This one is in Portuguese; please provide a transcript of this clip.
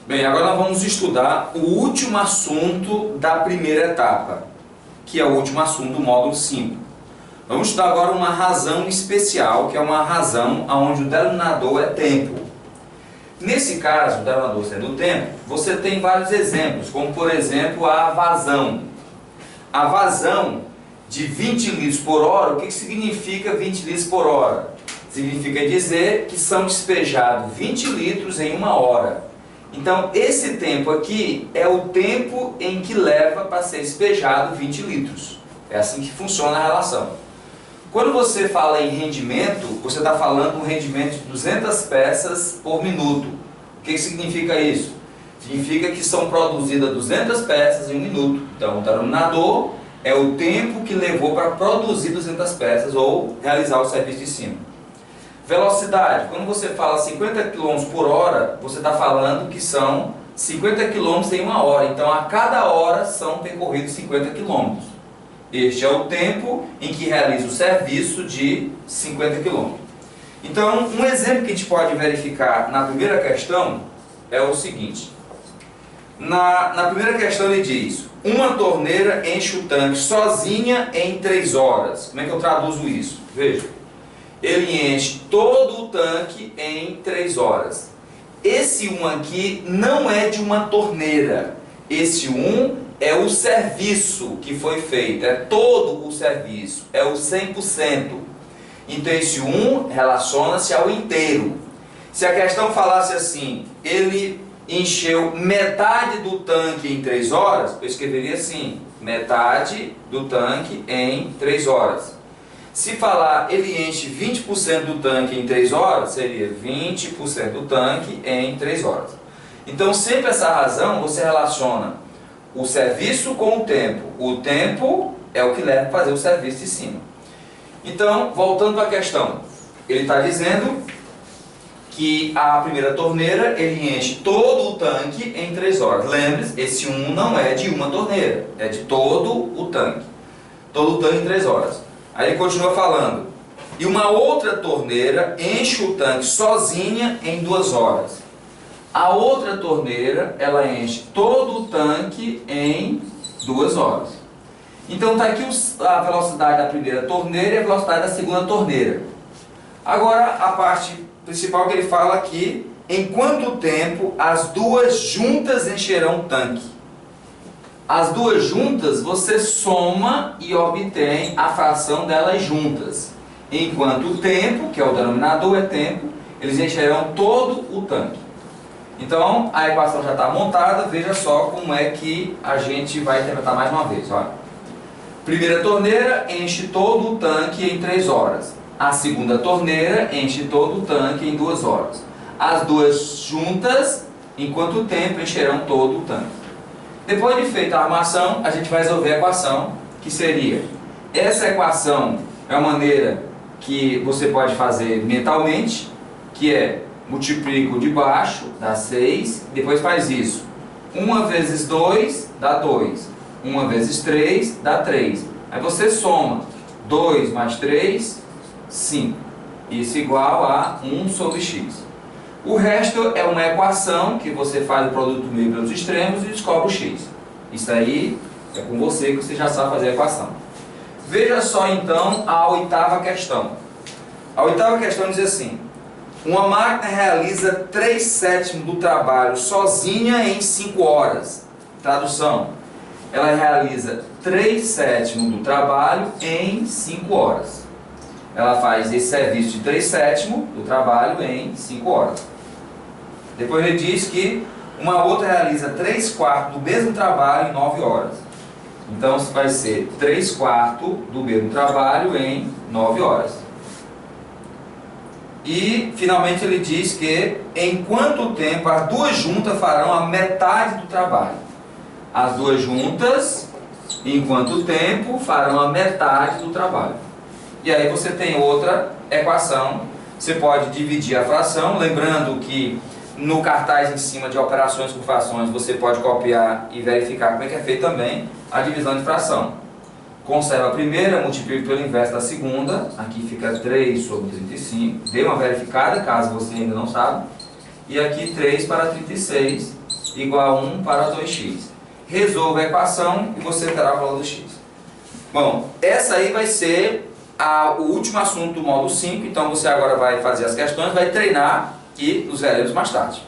Bem, agora nós vamos estudar o último assunto da primeira etapa, que é o último assunto do módulo 5. Vamos estudar agora uma razão especial, que é uma razão onde o denominador é tempo. Nesse caso, o denominador sendo o tempo, você tem vários exemplos, como por exemplo a vazão. A vazão de 20 litros por hora, o que significa 20 litros por hora? Significa dizer que são despejados 20 litros em uma hora. Então, esse tempo aqui é o tempo em que leva para ser despejado 20 litros. É assim que funciona a relação. Quando você fala em rendimento, você está falando um rendimento de 200 peças por minuto. O que significa isso? Significa que são produzidas 200 peças em um minuto. Então, o denominador é o tempo que levou para produzir 200 peças ou realizar o serviço de cima. Velocidade. Quando você fala 50 km por hora, você está falando que são 50 km em uma hora. Então, a cada hora são percorridos 50 km. Este é o tempo em que realiza o serviço de 50 km. Então, um exemplo que a gente pode verificar na primeira questão é o seguinte. Na primeira questão ele diz: uma torneira enche o tanque sozinha em 3 horas. Como é que eu traduzo isso? Veja. Ele enche todo o tanque em 3 horas. Esse 1 aqui não é de uma torneira. Esse 1 é o serviço que foi feito, é todo o serviço, é o 100%. Então esse 1 relaciona-se ao inteiro. Se a questão falasse assim, ele encheu metade do tanque em 3 horas, eu escreveria assim, metade do tanque em 3 horas. Se falar ele enche 20% do tanque em 3 horas, seria 20% do tanque em 3 horas. Então sempre essa razão você relaciona o serviço com o tempo. O tempo é o que leva a fazer o serviço de cima. Então, voltando para a questão, ele está dizendo que a primeira torneira ele enche todo o tanque em 3 horas. Lembre-se, esse 1 não é de uma torneira, é de todo o tanque. Todo o tanque em 3 horas. Aí ele continua falando, e uma outra torneira enche o tanque sozinha em 2 horas. A outra torneira, ela enche todo o tanque em 2 horas. Então está aqui a velocidade da primeira torneira e a velocidade da segunda torneira. Agora a parte principal que ele fala aqui, em quanto tempo as duas juntas encherão o tanque? As duas juntas você soma e obtém a fração delas juntas. Enquanto o tempo, que é o denominador, é tempo, eles encherão todo o tanque. Então, a equação já está montada, veja só como é que a gente vai interpretar mais uma vez. Olha. Primeira torneira enche todo o tanque em 3 horas. A segunda torneira enche todo o tanque em 2 horas. As duas juntas, em quanto tempo, encherão todo o tanque. Depois de feita a armação, a gente vai resolver a equação, que seria... Essa equação é uma maneira que você pode fazer mentalmente, que é... multiplica o de baixo, dá 6, depois faz isso. 1 vezes 2 dá 2, 1 vezes 3 dá 3. Aí você soma 2 mais 3, 5. Isso igual a 1 sobre x. O resto é uma equação que você faz o produto do meio pelos extremos e descobre o x. Isso aí é com você que você já sabe fazer a equação. Veja só então a 8ª questão. A 8ª questão diz assim: uma máquina realiza 3/7 do trabalho sozinha em 5 horas. Tradução: ela realiza 3/7 do trabalho em 5 horas. Ela faz esse serviço de 3/7 do trabalho em 5 horas. Depois ele diz que uma outra realiza 3/4 do mesmo trabalho em 9 horas. Então vai ser 3/4 do mesmo trabalho em 9 horas. E, finalmente, ele diz que em quanto tempo as duas juntas farão a metade do trabalho. As duas juntas, em quanto tempo, farão a metade do trabalho. E aí você tem outra equação. Você pode dividir a fração, lembrando que no cartaz em cima de operações com frações, você pode copiar e verificar como é que é feito também a divisão de fração. Conserva a primeira, multiplica pelo inverso da segunda, aqui fica 3 sobre 35, dê uma verificada caso você ainda não sabe, e aqui 3 para 36 igual a 1 para 2x. Resolva a equação e você terá o valor do x. Bom, essa aí vai ser o último assunto do módulo 5, então você agora vai fazer as questões, vai treinar e nos veremos mais tarde.